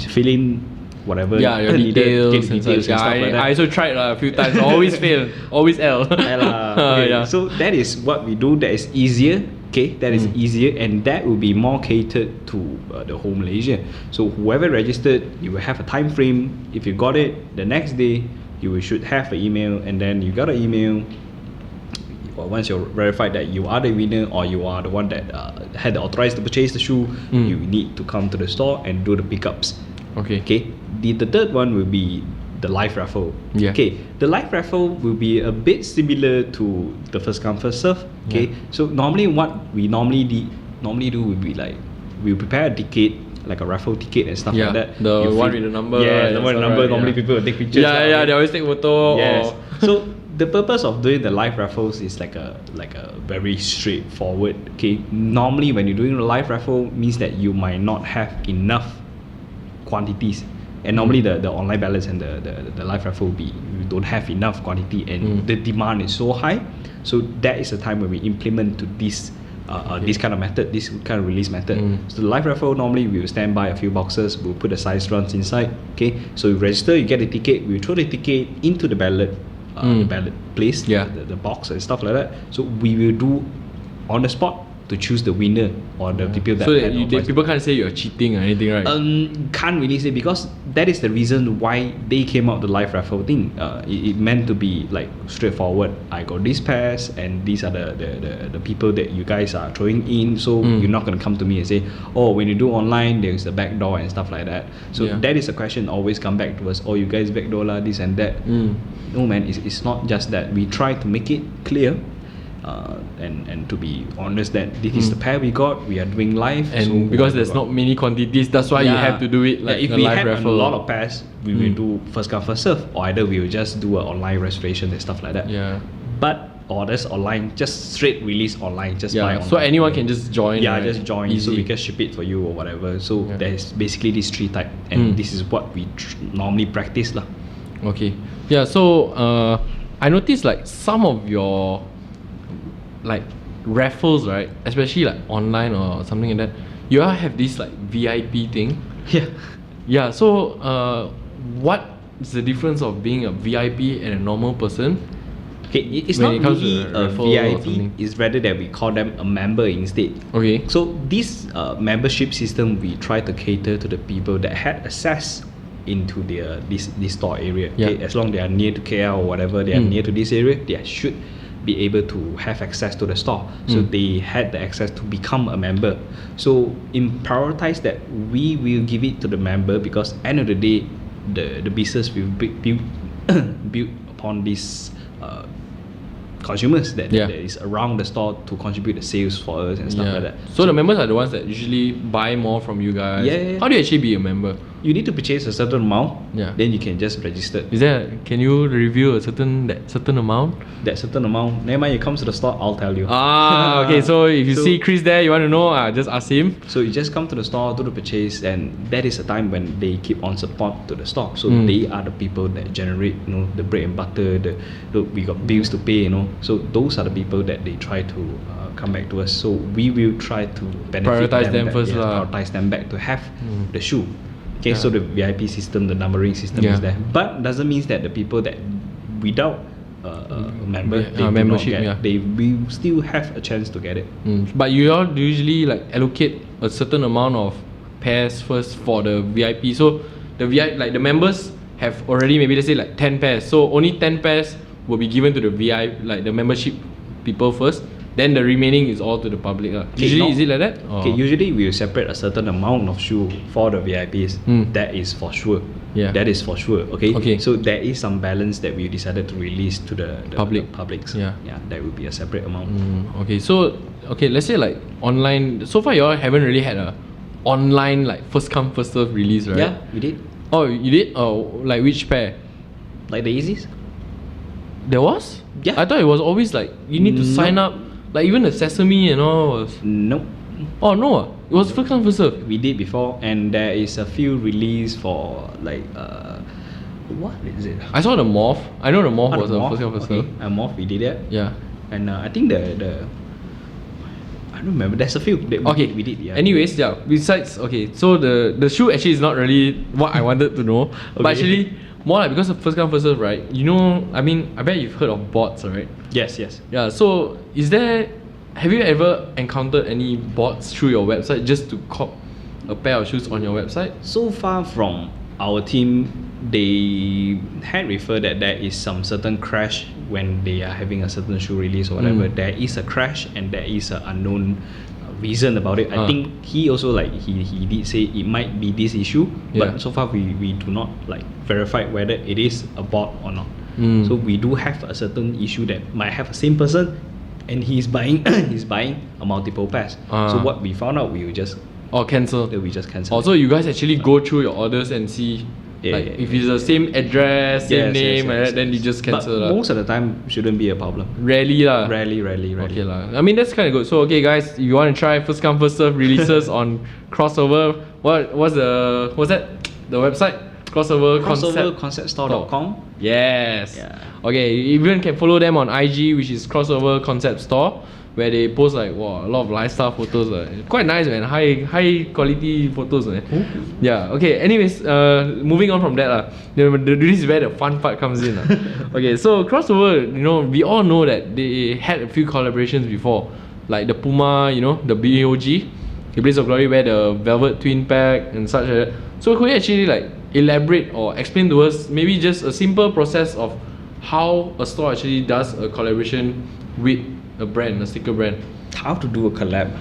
fill in whatever your details and stuff like that. I also tried a few times, always fail, always L. Okay. So that is what we do. That is easier. Okay, that is easier, and that will be more catered to the whole Malaysia. So whoever registered, you will have a time frame. If you got it the next day, you should have an email, and then you got an email. Once you're verified that you are the winner, or you are the one that had authorized to purchase the shoe, you need to come to the store and do the pickups. Okay. The third one will be the live raffle. Okay. The live raffle will be a bit similar to the first come first serve. Okay. So normally what we normally do will be like, we'll prepare a ticket, like a raffle ticket and stuff like that. The one with the number. The one with the number. Normally people will take pictures. They always take photo. Yes. So the purpose of doing the live raffles is like a very straightforward. Okay. Normally when you're doing a live raffle, means that you might not have enough quantities. And normally the online ballots and the live raffle will be, you don't have enough quantity, and the demand is so high. So that is the time when we implement to this this kind of method, this kind of release method. So the live raffle, normally we will stand by a few boxes, we'll put the size runs inside. Okay, so you register, you get a ticket, we throw the ticket into the ballot, the ballot place, the box and stuff like that. So we will do on the spot to choose the winner or the people that. So people can't say you're cheating or anything, right? Can't really say, because that is the reason why they came out the live raffle thing. It meant to be like straightforward. I got this pairs, and these are the people that you guys are throwing in. So you're not gonna come to me and say, oh, when you do online, there's a back door and stuff like that. So that is a question always come back to us. Oh, you guys back door lah, this and that. No man, it's not just that. We try to make it clear. And to be honest, that this is the pair we got, we are doing live, and so because there's not many quantities, that's why you have to do it like if a we live had raffle. a lot of pairs, we will do first come first serve, or either we will just do an online registration and stuff like that. But orders online, just straight release online, just buy online. So anyone can just join. Just join. Easy. So we can ship it for you or whatever. So there's basically these 3 types, and this is what we normally practice lah. Okay. So I noticed like some of your like raffles, right, especially like online or something like that, you all have this like VIP thing. So what is the difference of being a VIP and a normal person? Okay, it's not really a VIP, it's rather that we call them a member instead. Okay. So this membership system, we try to cater to the people that had access into their this store area. Okay, as long as they are near to KL or whatever, they are near to this area, they should be able to have access to the store. So they had the access to become a member. So in prioritize that, we will give it to the member, because end of the day, the business will build upon this consumers that is around the store to contribute the sales for us and stuff like that. So the members are the ones that usually buy more from you guys. How do you actually be a member? You need to purchase a certain amount, then you can just register. Can you review that certain amount? That certain amount, never mind, you come to the store, I'll tell you. Okay, so if you see Chris there, you want to know, just ask him. So you just come to the store, do the purchase, and that is the time when they keep on support to the store. So they are the people that generate, the bread and butter, we got bills to pay, So those are the people that they try to come back to us. So we will try to benefit prioritize them first, prioritize them back to have the shoe. Okay, so the VIP system, the numbering system is there, but doesn't mean that the people that without a member, they membership, they will still have a chance to get it. But you all usually like allocate a certain amount of pairs first for the VIP. So the VIP, like the members have already maybe let's say like 10 pairs. So only 10 pairs will be given to the VIP, like the membership people first, then the remaining is all to the public. Usually, is it like that? Okay, usually we will separate a certain amount of shoe for the VIPs. That is for sure. Yeah. That is for sure. Okay. So there is some balance that we decided to release to the publics. Yeah. That will be a separate amount. Okay, so let's say like online. So far, you all haven't really had a online like first come first serve release, right? Yeah, we did. Oh, you did? Oh, like which pair? Like the Yeezys. There was? Yeah. I thought it was always like you need to sign up. Like even the Sesame and all was. Nope. Oh no, it was first come first serve. We did before, and there is a few release for like what is it? I saw the Morph. I know the Morph was the a Morph, first come first serve. A Morph we did it. Yeah. And I think the I don't remember. There's a few that we did. Yeah. Anyways, yeah. Besides, so the shoe actually is not really what I wanted to know, but actually more like because of first come first serve, right? You know, I mean, I bet you've heard of bots, right? Yes. Yeah. So have you ever encountered any bots through your website just to cop a pair of shoes on your website? So far from our team, they had referred that there is some certain crash when they are having a certain shoe release or whatever. There is a crash and there is an unknown reason about it. I think he also like he did say it might be this issue, but so far we do not like verify whether it is a bot or not. So we do have a certain issue that might have the same person and he's buying a multiple pairs. So what we found out, we will just cancel. We just cancel. Also, you guys actually go through your orders and see if it's the same address, same name, then you just cancel. But most of the time shouldn't be a problem. Rarely lah. Rarely. Okay lah. I mean that's kind of good. So okay guys, if you want to try first come first serve releases on Crossover, what's the website? CrossoverConceptStore.com. Yes. Yeah. Okay, you even can follow them on IG, which is Crossover Concept Store, where they post like a lot of lifestyle photos. Quite nice, man. High quality photos, man. Yeah. Okay. Anyways, moving on from that, this is where the fun part comes in. Okay. So Crossover, we all know that they had a few collaborations before, like the Puma, the BOG, the Blaze of Glory, where the Velvet Twin Pack and such. So could you actually like elaborate or explain to us maybe just a simple process of how a store actually does a collaboration with a brand, a sticker brand? How to do a collab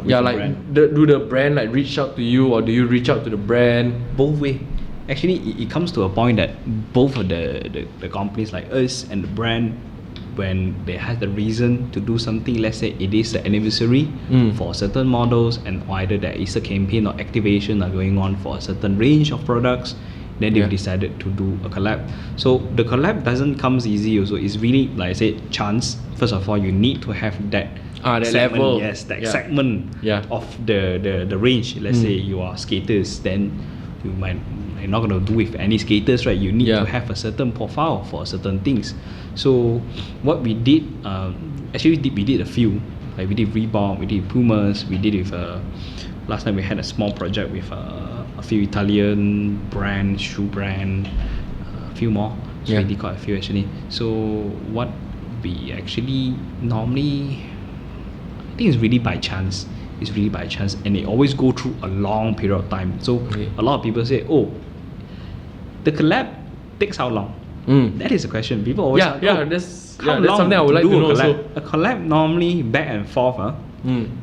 with a brand? Do the brand like reach out to you or do you reach out to the brand? Both way. Actually, it comes to a point that both of the companies like us and the brand, when they have the reason to do something, let's say it is the anniversary for certain models, and either there is a campaign or activation are going on for a certain range of products, then they've decided to do a collab. So the collab doesn't come easy also. It's really, like I said, chance. First of all, you need to have that segment, level. yes, that segment of the range. Let's say you are skaters, then you're not going to do with any skaters, right? You need to have a certain profile for certain things. So what we did, actually we did a few. Like we did Reebok, we did Pumas, we did with last time we had a small project with a few Italian brand, shoe brand, a few more. So we did quite a few actually. So what we actually normally, I think it's really by chance. It's really by chance, and they always go through a long period of time. So a lot of people say, "Oh, the collab takes how long?" That is a question. People always ask, that's something I would like to know. Also. A collab normally back and forth,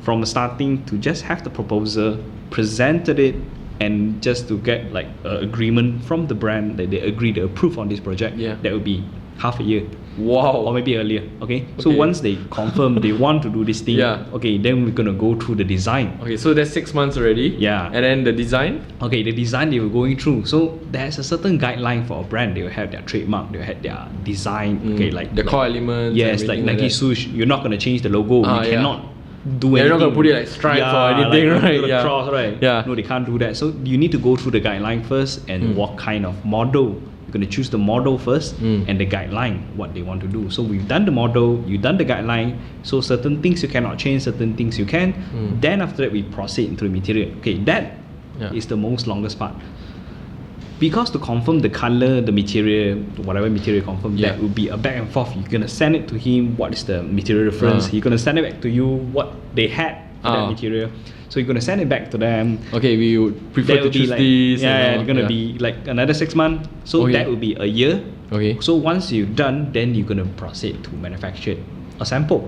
from starting to just have the proposal, presented it, and just to get like an agreement from the brand that they agree, they approve on this project. That would be half a year. Wow. Or maybe earlier. Okay. So once they confirm they want to do this thing, okay, then we're gonna go through the design. Okay, so that's 6 months already. Yeah. And then the design? Okay, the design they were going through. So there's a certain guideline for a brand. They will have their trademark, they will have their design. Okay, like the core elements. Yes, like Nike swoosh. You're not gonna change the logo. You cannot do anything. They're not gonna put it like stripes or anything, right? The cross, right? Yeah. No, they can't do that. So you need to go through the guideline first and what kind of model. You're going to choose the model first and the guideline, what they want to do. So we've done the model, you've done the guideline, so certain things you cannot change, certain things you can. Then after that we proceed into the material. Okay, that is the most longest part. Because to confirm the color, the material, whatever material confirm, that will be a back and forth. You're going to send it to him, what is the material reference. He's going to send it back to you, what they had for that material. So you're going to send it back to them. Okay, we would prefer to choose this. It's going to be like another 6 months. So that will be a year. Okay. So once you're done, then you're going to proceed to manufacture it. a sample.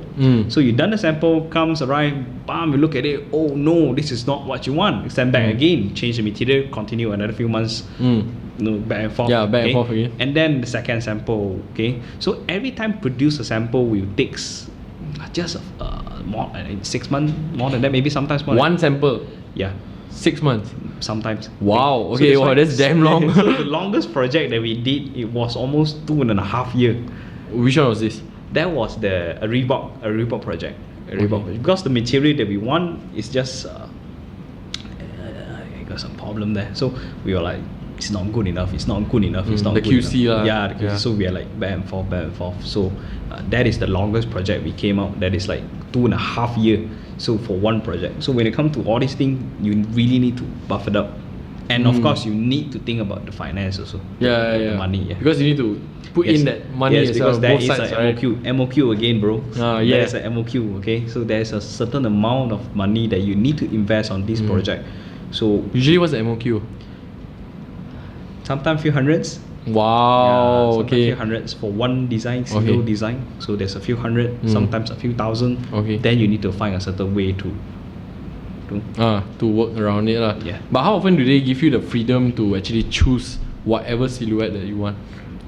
So you done the sample, comes, arrive, bam, you look at it, oh no, this is not what you want. You send back again, change the material, continue another few months, back and forth. Yeah, back and forth again. And then the second sample, okay. So every time produce a sample will takes just more 6 months, more than that, maybe sometimes more. One sample, Yeah, 6 months. sometimes. Wow. Okay. Wow, that's damn long. So the longest project that we did, it was almost 2.5 years. Which one was this? That was a Reebok project. Because the material that we want is just got some problem there. So we were like, it's not good enough. It's not good enough. It's not the good QC enough. lah. Yeah, the QC. So we are like back and forth. So that is the longest project we came out. That is like 2.5 years. So for one project. So when it comes to all these things, you really need to buff it up. And of course, you need to think about the finance also. The money. Yeah. Because you need to put in that money as well. Because there Both is sides, a MOQ again, bro. Yeah. There's a MOQ, okay? So there's a certain amount of money that you need to invest on this project. So usually what's the MOQ? sometimes few hundreds. Wow. Sometimes few Okay. hundreds for one design, single design. So there's a few hundred, sometimes a few thousand. Okay. Then you need to find a certain way to To work around it lah. Yeah. But how often do they give you the freedom to actually choose whatever silhouette that you want?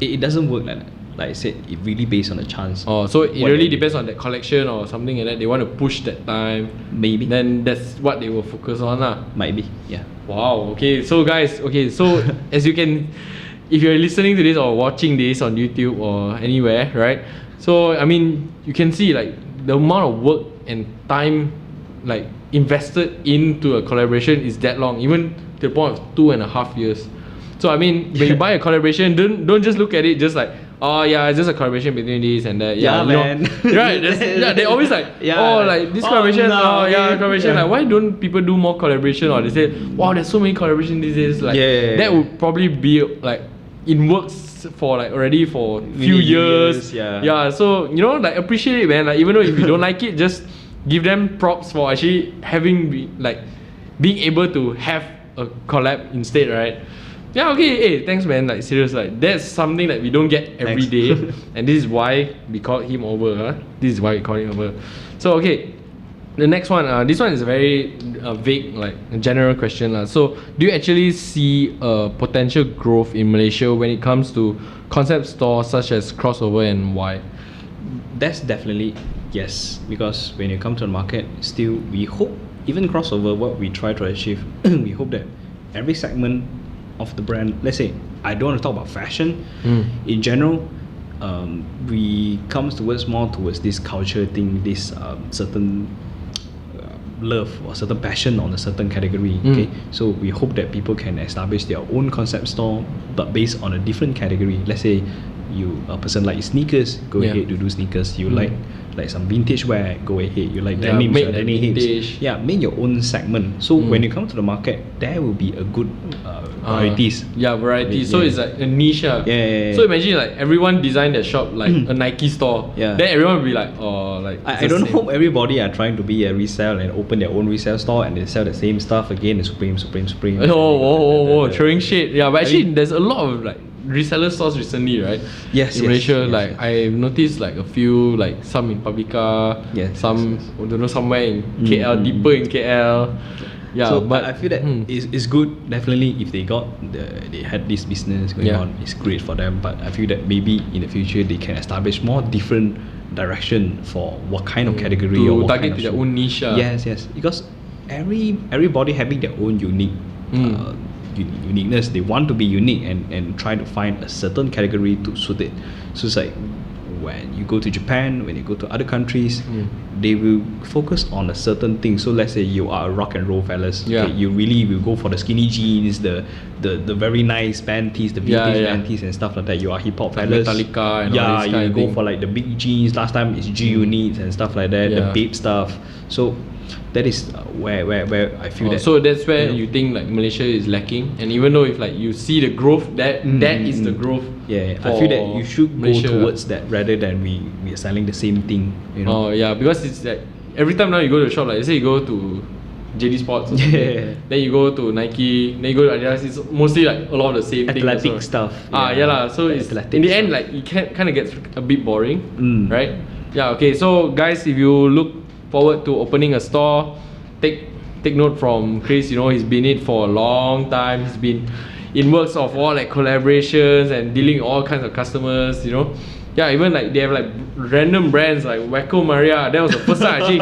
it doesn't work like that. Like I said, it really based on a chance. Oh, so it What really they- depends on that collection or something like that. They want to push that time. Maybe. Then that's what they will focus on lah. Might be. Yeah. Wow. Okay. So guys. Okay. So as you can, if you're listening to this or watching this on YouTube or anywhere, right? So I mean, you can see like the amount of work and time, like invested into a collaboration is that long, even to the point of 2.5 years. So I mean, when you buy a collaboration, don't just look at it just like, oh yeah, it's just a collaboration between this and that. Yeah, you man. Know, right? They always like, oh, like this collaboration. no, okay. Collaboration. Yeah. Like, why don't people do more collaboration? Or they say, wow, there's so many collaboration these days. Like, that would probably be like in works for like already for few years. Yeah. So like appreciate it, man. Like even though if you don't like it, just give them props for actually being able to have a collab instead, right? Yeah, okay, hey, thanks man, like serious, like that's something that we don't get every day. And this is why we called him over, huh? This is why we called him over. So okay, the next one, this one is a very vague, like general question. So do you actually see potential growth in Malaysia when it comes to concept stores such as Crossover and why? That's definitely yes, because when you come to the market, still we hope, even Crossover, what we try to achieve, we hope that every segment of the brand, let's say I don't want to talk about fashion in general, we comes more towards this culture thing, this certain love or certain passion on a certain category. Okay, so we hope that people can establish their own concept store, but based on a different category. Let's say a person like sneakers, go ahead to do sneakers. You like some vintage wear, go ahead. You like denim, make vintage. Yeah, make your own segment. So when you come to the market, there will be a good varieties. Varieties. So it's like a niche. Yeah. So imagine like everyone design their shop like a Nike store. Yeah. Then everyone will be like, oh, like I don't hope everybody are trying to be a resell and open their own resale store and they sell the same stuff again, the Supreme. Oh, throwing shade. Yeah, but actually there's a lot of like reseller stores recently, right? Yes. In Malaysia, like I've noticed like a few, like some in Publica, some I don't know, somewhere in KL, deeper in KL. Yeah, so, but I feel that it's good definitely if they had this business going on. It's great for them, but I feel that maybe in the future they can establish more different direction for what kind of category to or what target kind of to their own niche. Yes, because everybody having their own unique uniqueness. They want to be unique and try to find a certain category to suit it. So it's like when you go to Japan, when you go to other countries, they will focus on a certain thing. So let's say you are a rock and roll fellas, okay, you really will go for the skinny jeans, the very nice panties, the vintage panties and stuff like that. You are hip hop fellas, Metallica and all this kind you of go thing. for like the big jeans. Last time it's G units and stuff like that, the babe stuff. So that is where I feel that. So that's where you think like Malaysia is lacking, and even though if like you see the growth, that is the growth. I feel that you should Malaysia. go towards that rather than we are selling the same thing. Oh yeah, because it's like every time now you go to a shop, like let's say you go to JD Sports or something, then you go to Nike, then you go to Adidas, it's mostly like a lot of the same athletic thing. stuff. So it's athletic in the stuff. end like it kind of gets a bit boring, right? Yeah, okay. So guys, if you look forward to opening a store, take note from Chris. You know, he's been in it for a long time. He's been in works of all like collaborations and dealing with all kinds of customers. You know, yeah, even like they have like random brands like Wacko Maria. That was the first time I actually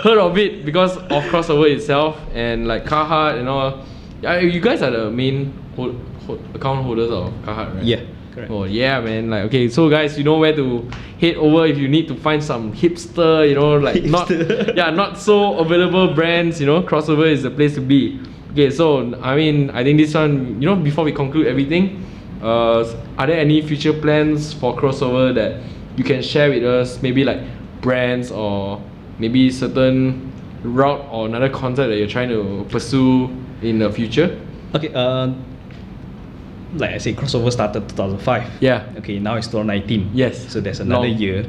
heard of it because of crossover itself, and like Carhartt and all. Yeah, you guys are the main account holders of Carhartt, right? Yeah, correct. Oh yeah, man. Like, okay, so guys, you know where to head over if you need to find some hipster, you know, like not so available brands. You know, crossover is the place to be. Okay, so I mean, I think this one, you know, before we conclude everything, are there any future plans for crossover that you can share with us? Maybe like brands or maybe certain route or another concept that you're trying to pursue in the future? Okay, like I said, crossover started 2005. Yeah. Okay, now it's 2019. Yes. So there's another Long. year.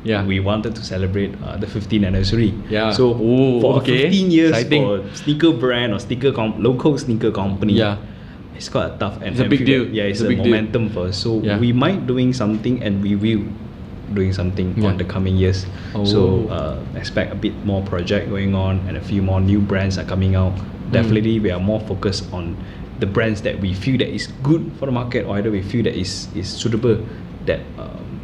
Yeah. We wanted to celebrate the 15th anniversary. Yeah. So for okay. 15 years Exciting. for a sneaker brand or local sneaker company. Yeah. It's quite tough. And It's a I big feel deal. that, yeah, it's It's a a big deal. momentum for us. So Yeah. we might doing something, and we will doing something Yeah. on the coming years. Oh. So expect a bit more project going on, and a few more new brands are coming out. Definitely, we are more focused on the brands that we feel that is good for the market, or either we feel that is suitable. That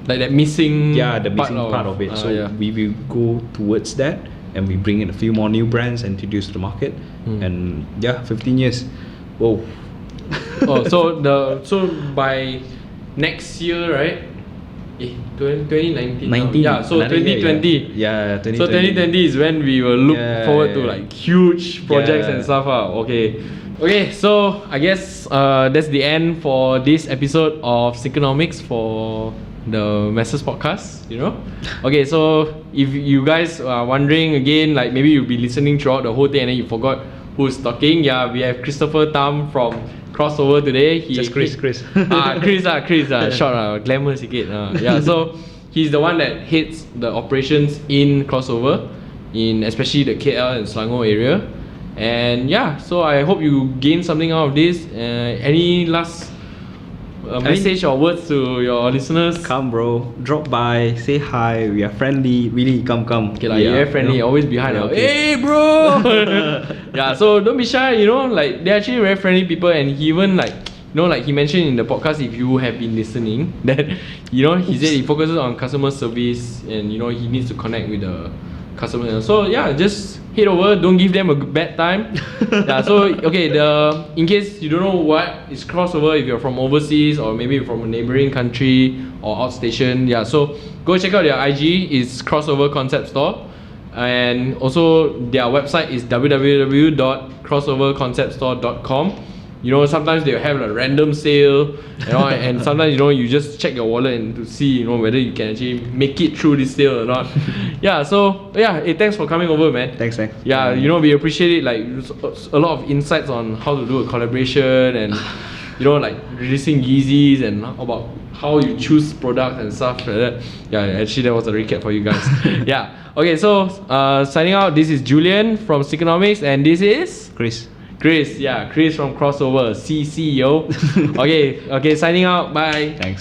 Like that missing the missing part of it. So yeah. we will go towards that, and we bring in a few more new brands introduced to the market. And 15 years. Whoa. Oh, so by next year, right? 2019. now. 19. Yeah, so Another year, 2020. Yeah, 2020. So 2020 is when we will look Yeah, forward to yeah. like huge projects Yeah. and stuff. Okay. Okay, so I guess that's the end for this episode of Sneakernomics for the MassesPodcast, you know? Okay, so if you guys are wondering again, like maybe you'll be listening throughout the whole thing and then you forgot who's talking. Yeah, we have Christopher Tam from Crossover today. Just Chris. Chris, short, glamour sikit. Yeah, so he's the one that heads the operations in Crossover, in especially the KL and Selangor area. And yeah, so I hope you gain something out of this. Any last message or words to your listeners? Come, bro. Drop by, say hi. We are friendly. Really, come. Okay, like, you're friendly, you know? always behind. Yeah, Like, okay. hey, bro! Yeah, so don't be shy, you know, like, they're actually very friendly people, and he even, like, you know, like he mentioned in the podcast, if you have been listening, that, you know, he said he focuses on customer service, and, you know, he needs to connect with the customer. So, yeah, just head over, don't give them a bad time. Yeah, so, okay, in case you don't know what is crossover, if you're from overseas, or maybe from a neighboring country, or outstation, yeah, so go check out their IG, it's Crossover Concept Store. And also their website is www.crossoverconceptstore.com. You know, sometimes they'll have a random sale, you know, and sometimes, you know, you just check your wallet and to see, you know, whether you can actually make it through this sale or not. Yeah, so yeah, hey, thanks for coming over, man. Thanks, man. Yeah, you know, we appreciate it, like a lot of insights on how to do a collaboration, and you know, like releasing Yeezys, and about how you choose products and stuff like that. Yeah, actually that was a recap for you guys. Yeah. Okay, so signing out, this is Julian from Sneakernomics, and this is Chris Chris from Crossover, CEO. Okay, signing out, bye. Thanks.